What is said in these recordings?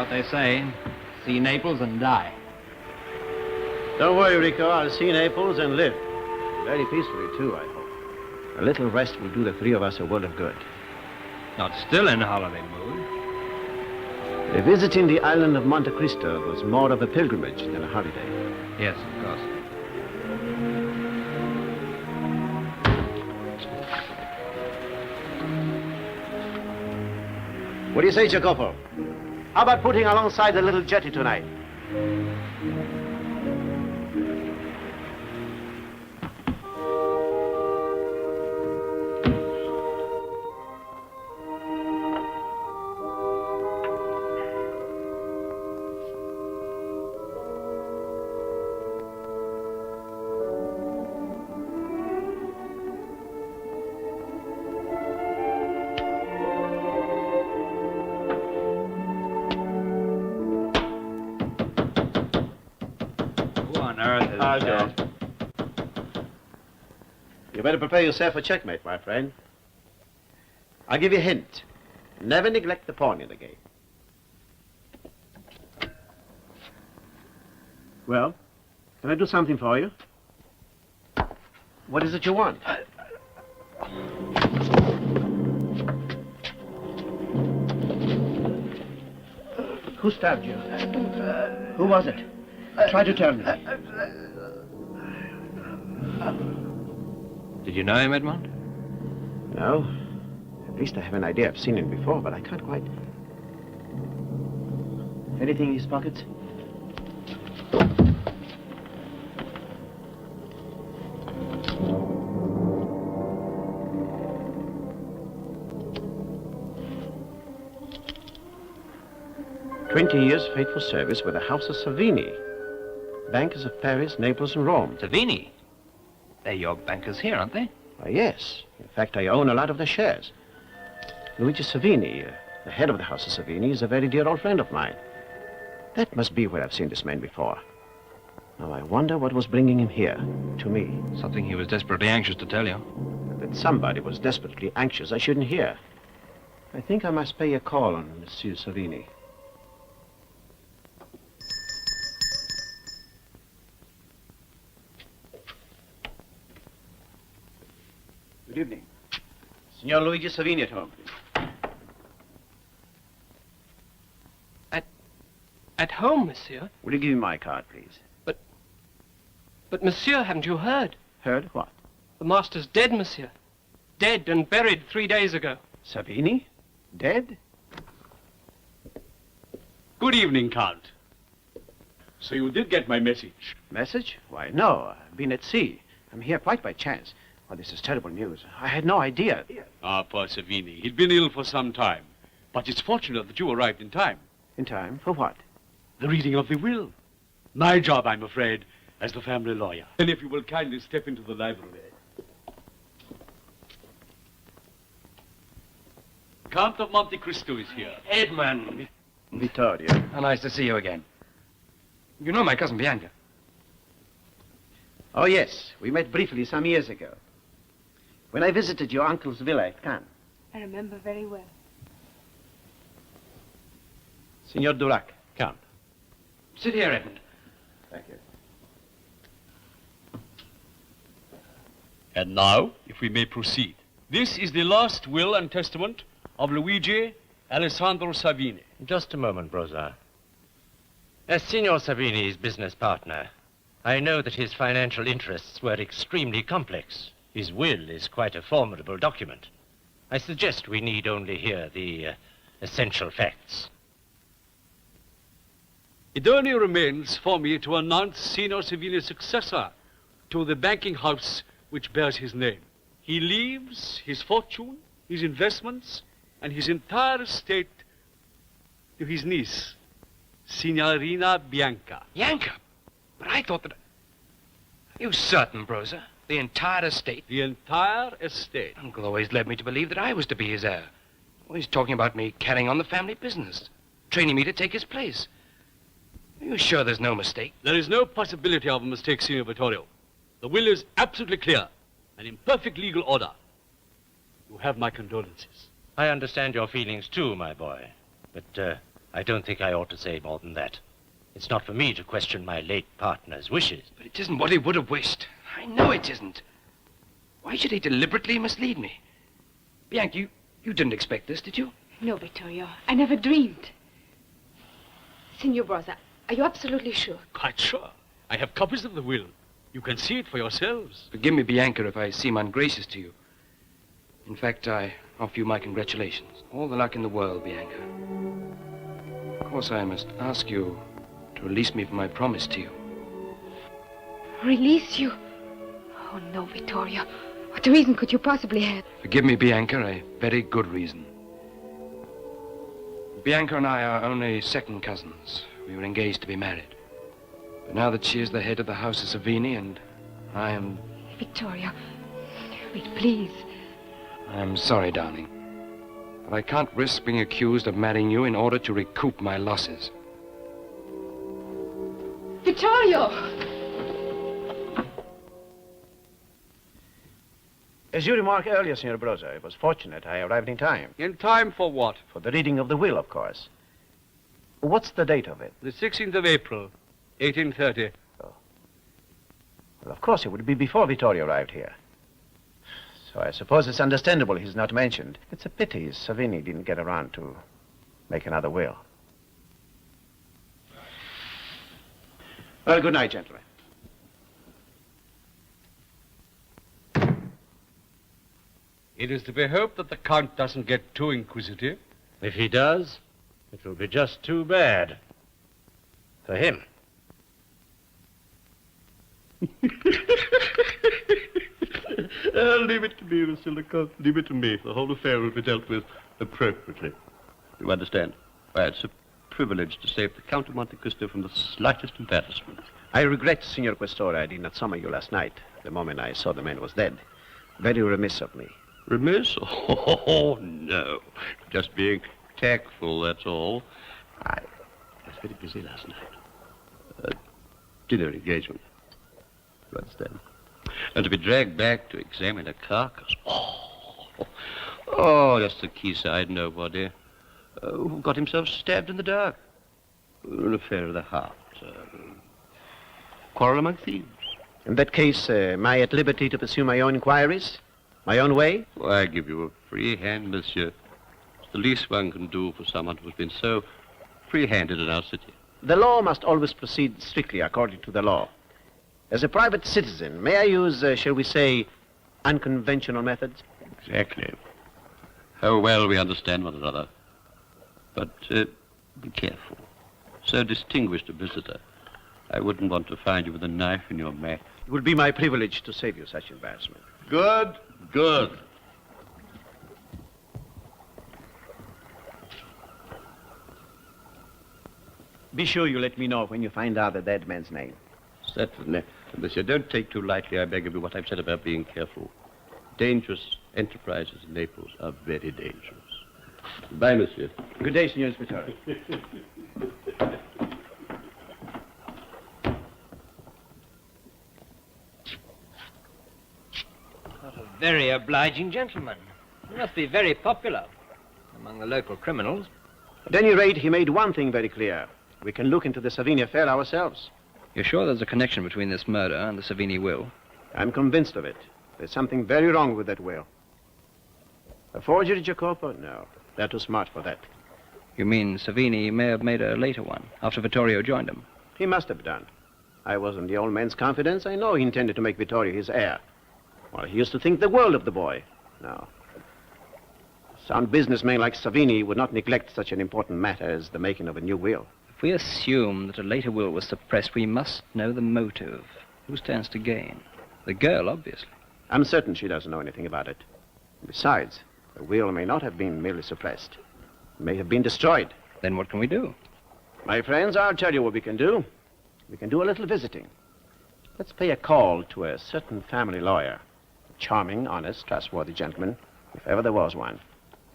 what they say. See Naples and die. Don't worry, Rico. I'll see Naples and live. Very peacefully, too, I hope. A little rest will do the three of us a world of good. Not still in holiday mood. The visit in the island of Monte Cristo was more of a pilgrimage than a holiday. Yes, of course. What do you say, Jacopo? How about putting alongside the little jetty tonight? I'll do. You better prepare yourself for checkmate, my friend. I'll give you a hint. Never neglect the pawn in the game. Well, can I do something for you? What is it you want? Who stabbed you? Who was it? Try to tell me. Did you know him, Edmond? No. At least I have an idea. I've seen him before, but I can't quite... Anything in his pockets? "20 years faithful service with the House of Savini. Bankers of Paris, Naples, and Rome." Savini? They're your bankers here, aren't they? Why, yes. In fact, I own a lot of the shares. Luigi Savini, the head of the House of Savini, is a very dear old friend of mine. That must be where I've seen this man before. Now, I wonder what was bringing him here, to me. Something he was desperately anxious to tell you. That somebody was desperately anxious I shouldn't hear. I think I must pay a call on Monsieur Savini. Good evening. Signor Luigi Savini at home, please. At home, monsieur? Will you give me my card, please? But, monsieur, haven't you heard? Heard what? The master's dead, monsieur. Dead and buried 3 days ago. Savini? Dead? Good evening, Count. So you did get my message? Message? Why, no. I've been at sea. I'm here quite by chance. Oh, this is terrible news. I had no idea. Ah, poor Savini. He'd been ill for some time. But it's fortunate that you arrived in time. In time? For what? The reading of the will. My job, I'm afraid, as the family lawyer. And if you will kindly step into the library. Count of Monte Cristo is here. Edmond. Vittorio. How nice to see you again. You know my cousin Bianca. Oh, yes. We met briefly some years ago. When I visited your uncle's villa at Cannes. I remember very well. Signor Dulac. Count. Sit here, Edmond. Thank you. And now, if we may proceed. This is the last will and testament of Luigi Alessandro Savini. Just a moment, Brosa. As Signor Savini's business partner, I know that his financial interests were extremely complex. His will is quite a formidable document. I suggest we need only hear the essential facts. It only remains for me to announce Signor Savini's successor to the banking house which bears his name. He leaves his fortune, his investments, and his entire estate to his niece, Signorina Bianca. Bianca? But I thought that... Are you certain, Brosa? The entire estate? The entire estate. Uncle always led me to believe that I was to be his heir. Always talking about me carrying on the family business, training me to take his place. Are you sure there's no mistake? There is no possibility of a mistake, Signor Vittorio. The will is absolutely clear and in perfect legal order. You have my condolences. I understand your feelings too, my boy. But I don't think I ought to say more than that. It's not for me to question my late partner's wishes. But it isn't what he would have wished. I know it isn't. Why should he deliberately mislead me? Bianca, you didn't expect this, did you? No, Vittorio. I never dreamed. Signor Brosa, are you absolutely sure? Quite sure. I have copies of the will. You can see it for yourselves. Forgive me, Bianca, if I seem ungracious to you. In fact, I offer you my congratulations. All the luck in the world, Bianca. Of course, I must ask you to release me from my promise to you. Release you? Oh, no, Vittorio. What reason could you possibly have? Forgive me, Bianca, a very good reason. Bianca and I are only second cousins. We were engaged to be married. But now that she is the head of the House of Savini and I am... Vittorio, wait, please. I'm sorry, darling. But I can't risk being accused of marrying you in order to recoup my losses. Vittorio! As you remarked earlier, Signor Brosa, it was fortunate I arrived in time. In time for what? For the reading of the will, of course. What's the date of it? The 16th of April, 1830. Well, of course, it would be before Vittorio arrived here. So I suppose it's understandable he's not mentioned. It's a pity Savini didn't get around to make another will. Well, good night, gentlemen. It is to be hoped that the Count doesn't get too inquisitive. If he does, it will be just too bad. For him. Leave it to me, Mr. Lecoq. Leave it to me. The whole affair will be dealt with appropriately. You understand? Why, it's a privilege to save the Count of Monte Cristo from the slightest embarrassment. I regret, Signor Questore, I did not summon you last night, the moment I saw the man was dead. Very remiss of me. Remiss? Oh, no. Just being tactful, that's all. I was very busy last night. Dinner engagement. You understand? And to be dragged back to examine a carcass. Oh, just a quayside nobody who got himself stabbed in the dark. An affair of the heart. Quarrel among thieves. In that case, am I at liberty to pursue my own inquiries? My own way? Oh, I give you a free hand, monsieur. It's the least one can do for someone who's been so free-handed in our city. The law must always proceed strictly according to the law. As a private citizen, may I use, shall we say, unconventional methods? Exactly. How well we understand one another. But be careful. So distinguished a visitor. I wouldn't want to find you with a knife in your mouth. It would be my privilege to save you such embarrassment. Good, good. Be sure you let me know when you find out the dead man's name. Certainly. Monsieur, don't take too lightly, I beg of you, what I've said about being careful. Dangerous enterprises in Naples are very dangerous. Goodbye, monsieur. Good day, Signor Inspector. A very obliging gentleman. He must be very popular among the local criminals. At any rate, he made one thing very clear. We can look into the Savini affair ourselves. You're sure there's a connection between this murder and the Savini will? I'm convinced of it. There's something very wrong with that will. A forgery, Jacopo? No, they're too smart for that. You mean Savini may have made a later one, after Vittorio joined him? He must have done. I was in the old man's confidence. I know he intended to make Vittorio his heir. Well, he used to think the world of the boy. No. A sound businessman like Savini would not neglect such an important matter as the making of a new will. If we assume that a later will was suppressed, we must know the motive. Who stands to gain? The girl, obviously. I'm certain she doesn't know anything about it. Besides, the will may not have been merely suppressed. It may have been destroyed. Then what can we do? My friends, I'll tell you what we can do. We can do a little visiting. Let's pay a call to a certain family lawyer. A charming, honest, trustworthy gentleman, if ever there was one.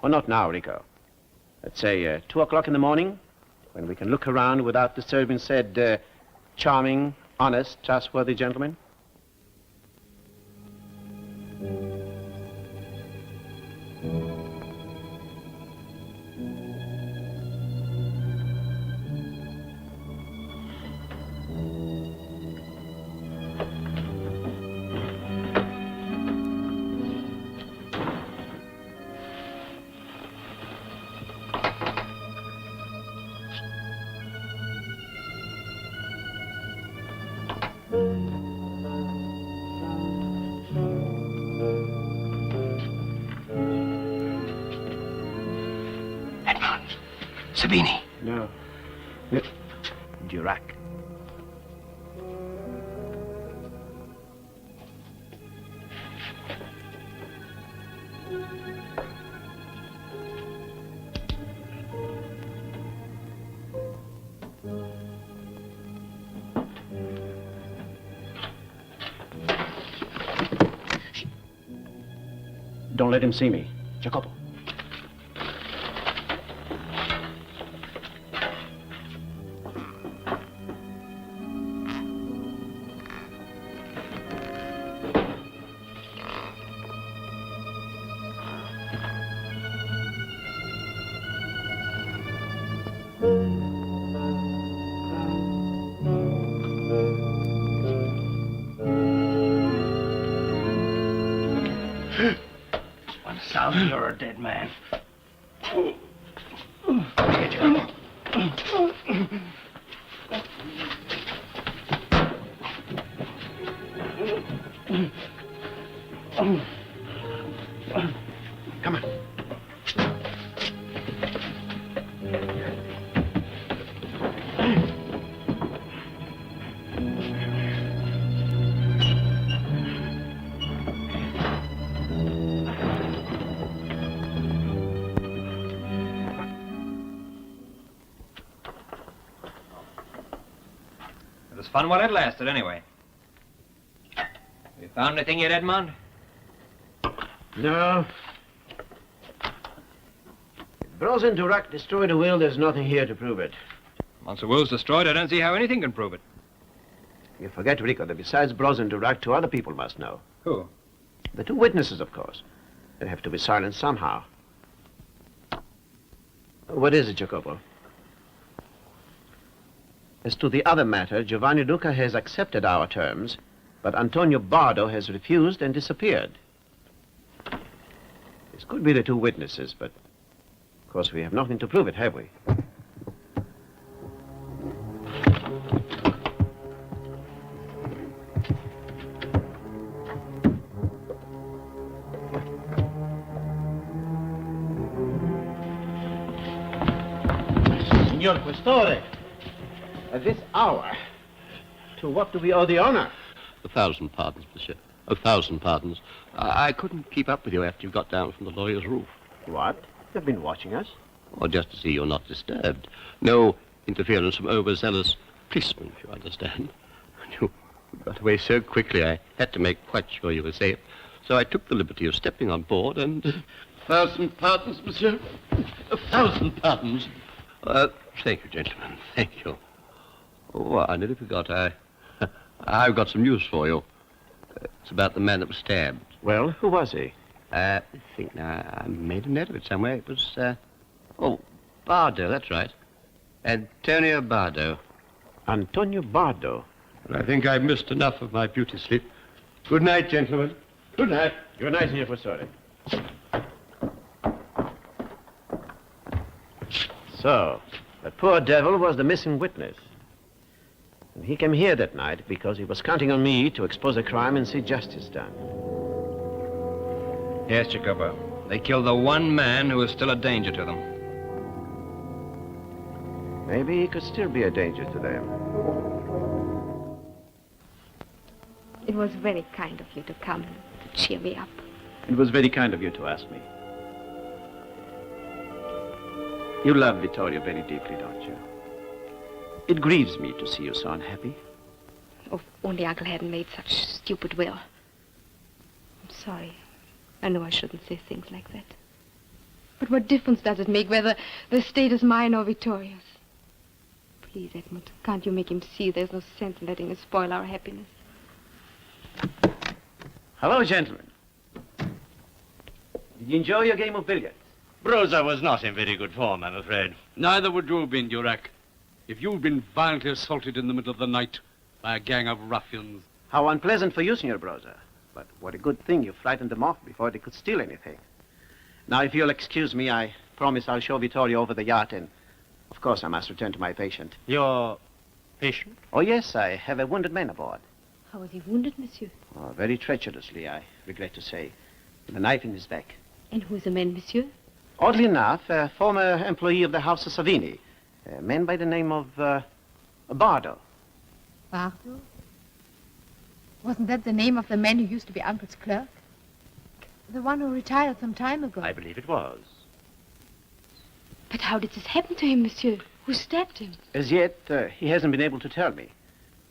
Or not now, Rico. Let's say 2 o'clock in the morning, when we can look around without disturbing said charming, honest, trustworthy gentleman. on. Savini. No. Durac. Don't let him see me. Jacopo. Sounds you're a dead man. Come on. It was fun while it lasted, anyway. You found anything yet, Edmond? No. If Bros and Durac destroyed a will, there's nothing here to prove it. Once the will's destroyed, I don't see how anything can prove it. You forget, Rico, that besides Bros and Durac, 2 other people must know. Who? The 2 witnesses, of course. They have to be silenced somehow. What is it, Jacopo? As to the other matter, Giovanni Luca has accepted our terms, but Antonio Bardo has refused and disappeared. This could be the 2 witnesses, but of course we have nothing to prove it, have we? Signor Questore, at this hour, to what do we owe the honor? 1,000 pardons, monsieur. 1,000 pardons. I couldn't keep up with you after you got down from the lawyer's roof. What? You've been watching us? Or just to see you're not disturbed. No interference from overzealous policemen, if you understand. You got away so quickly, I had to make quite sure you were safe. So I took the liberty of stepping on board and... 1,000 pardons, monsieur. 1,000 pardons. Thank you, gentlemen. Thank you. Oh, I nearly forgot. I've got some news for you. It's about the man that was stabbed. Well, who was he? I think now I made a note of it somewhere. It was, Bardo, that's right. Antonio Bardo. Antonio Bardo. Well, I think I've missed enough of my beauty sleep. Good night, gentlemen. Good night. Good night, Signor Questore. So, that poor devil was the missing witness. And he came here that night because he was counting on me to expose a crime and see justice done. Yes, Jacopo. They killed the one man who was still a danger to them. Maybe he could still be a danger to them. It was very kind of you to come and to cheer me up. It was very kind of you to ask me. You love Vittorio very deeply, don't you? It grieves me to see you so unhappy. Oh, if only Uncle hadn't made such stupid will. I'm sorry. I know I shouldn't say things like that. But what difference does it make whether the estate is mine or Vittorio's? Please, Edmond, can't you make him see there's no sense in letting us spoil our happiness? Hello, gentlemen. Did you enjoy your game of billiards? Broza was not in very good form, I'm afraid. Neither would you have been, Durac. If you'd been violently assaulted in the middle of the night by a gang of ruffians. How unpleasant for you, Signor Broza. But what a good thing you frightened them off before they could steal anything. Now, if you'll excuse me, I promise I'll show Vittorio over the yacht, and of course I must return to my patient. Your patient? Oh, yes, I have a wounded man aboard. How was he wounded, monsieur? Oh, very treacherously, I regret to say, with a knife in his back. And who's the man, monsieur? Oddly enough, a former employee of the House of Savini, a man by the name of Bardo. Bardo? Wasn't that the name of the man who used to be Uncle's clerk? The one who retired some time ago. I believe it was. But how did this happen to him, monsieur? Who stabbed him? As yet, he hasn't been able to tell me.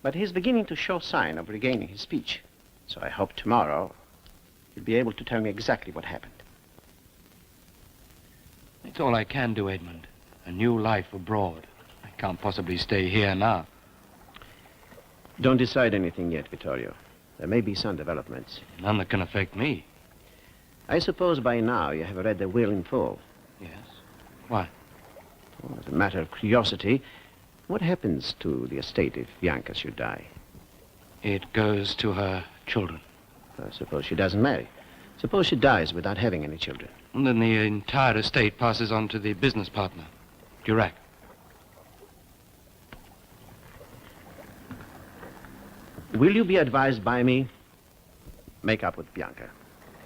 But he's beginning to show sign of regaining his speech. So I hope tomorrow he'll be able to tell me exactly what happened. It's all I can do, Edmond. A new life abroad. I can't possibly stay here now. Don't decide anything yet, Vittorio. There may be some developments. None that can affect me. I suppose by now you have read the will in full. Yes. Why? Well, as a matter of curiosity, what happens to the estate if Bianca should die? It goes to her children. Suppose she doesn't marry. Suppose she dies without having any children. And then the entire estate passes on to the business partner, Durac. Will you be advised by me? Make up with Bianca.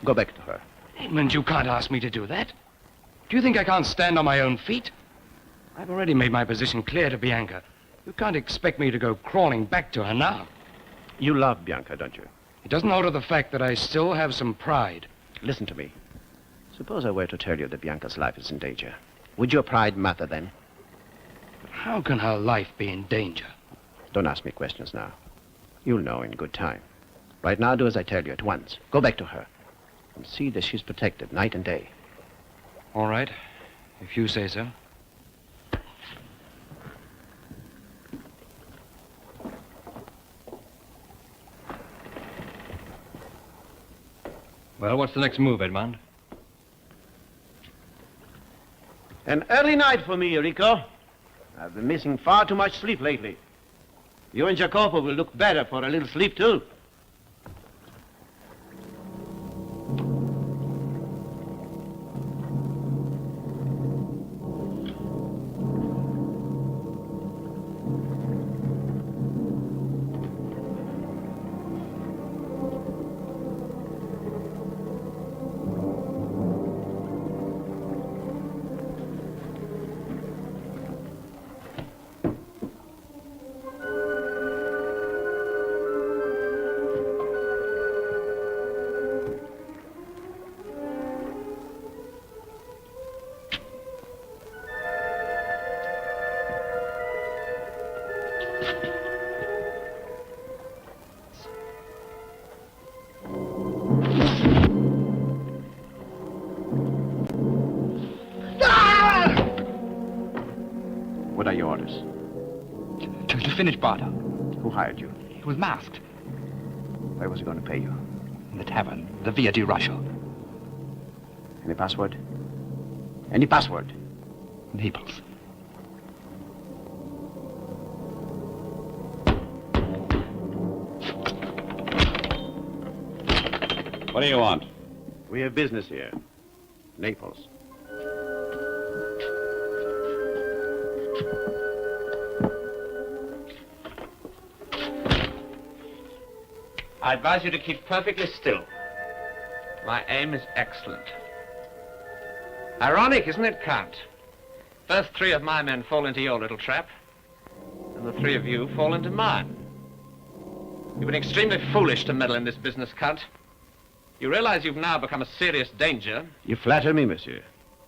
Go back to her. Edmund, you can't ask me to do that. Do you think I can't stand on my own feet? I've already made my position clear to Bianca. You can't expect me to go crawling back to her now. You love Bianca, don't you? It doesn't alter the fact that I still have some pride. Listen to me. Suppose I were to tell you that Bianca's life is in danger. Would your pride matter then? But how can her life be in danger? Don't ask me questions now. You'll know in good time. Right now, do as I tell you at once. Go back to her and see that she's protected night and day. All right, if you say so. Well, what's the next move, Edmond? An early night for me, Rico. I've been missing far too much sleep lately. You and Jacopo will look better for a little sleep, too. What are your orders? To finish Bardo. Who hired you? He was masked. Where was he going to pay you? In the tavern, the Via di Ruscio. Any password? Any password? Naples. What do you want? We have business here. Naples. I advise you to keep perfectly still. My aim is excellent. Ironic, isn't it, Count? First 3 of my men fall into your little trap, and the 3 of you fall into mine. You've been extremely foolish to meddle in this business, Count. You realize you've now become a serious danger? You flatter me, monsieur.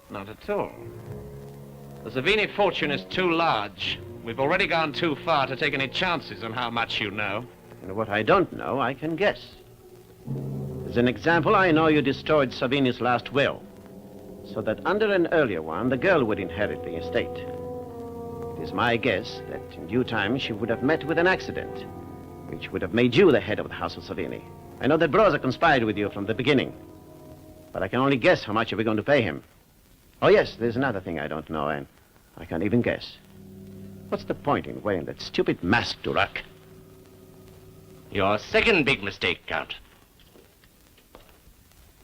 Not at all. The Savini fortune is too large. We've already gone too far to take any chances on how much you know. And what I don't know, I can guess. As an example, I know you destroyed Savini's last will, so that under an earlier one, the girl would inherit the estate. It is my guess that in due time she would have met with an accident, which would have made you the head of the House of Savini. I know that Broza conspired with you from the beginning, but I can only guess how much are we going to pay him. Oh, yes, there's another thing I don't know, and I can't even guess. What's the point in wearing that stupid mask, Durac? Your second big mistake, Count.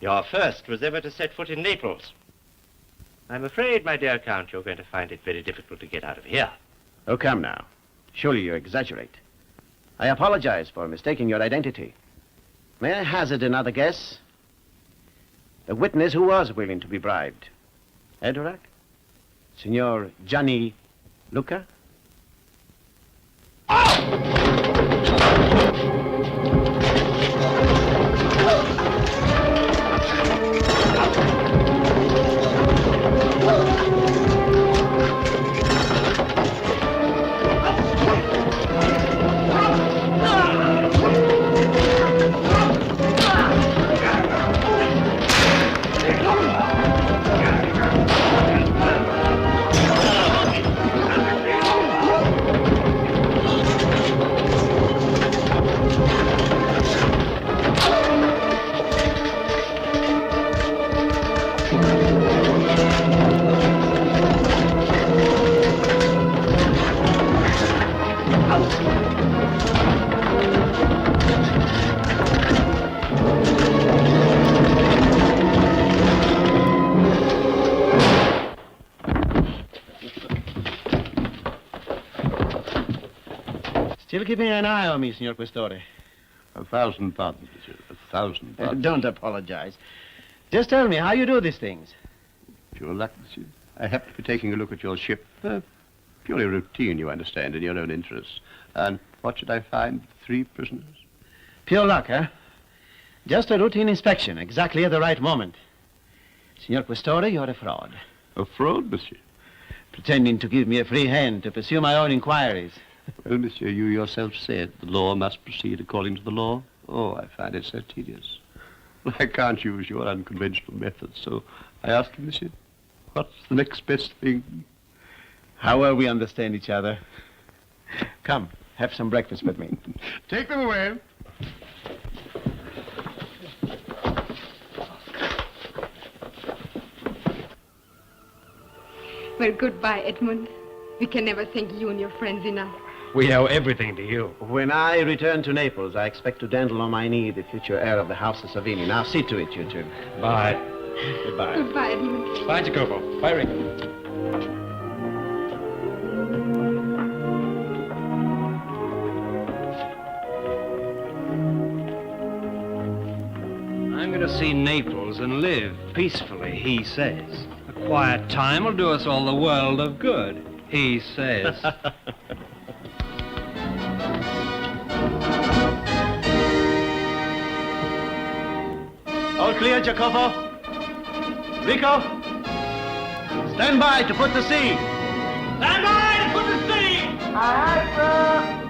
Your first was ever to set foot in Naples. I'm afraid, my dear Count, you're going to find it very difficult to get out of here. Oh, come now. Surely you exaggerate. I apologize for mistaking your identity. May I hazard another guess? The witness who was willing to be bribed. Edorac? Signor Gianni Luca? Still keeping an eye on me, Signor Questore. 1,000 pardons, monsieur. 1,000 pardons. Don't apologize. Just tell me how you do these things. Pure luck, monsieur. I happen to be taking a look at your ship. Purely routine, you understand, in your own interests. And what should I find? 3 prisoners? Pure luck, huh? Just a routine inspection, exactly at the right moment. Signor Questore, you're a fraud. A fraud, monsieur? Pretending to give me a free hand to pursue my own inquiries. Well, monsieur, you yourself said the law must proceed according to the law. Oh, I find it so tedious. Well, I can't use your unconventional methods, so I ask you, monsieur, what's the next best thing? How well we understand each other. Come, have some breakfast with me. Take them away. Well, goodbye, Edmond. We can never thank you and your friends enough. We owe everything to you. When I return to Naples, I expect to dandle on my knee the future heir of the House of Savini. Now, see to it, you two. Bye. Goodbye. Goodbye, Edmond. Bye, Jacopo. Bye, Rick. I'm going to see Naples and live peacefully, he says. A quiet time will do us all the world of good, he says. All clear, Jacopo? Rico? Stand by to put to sea. Stand by to put to sea! Aye, sir.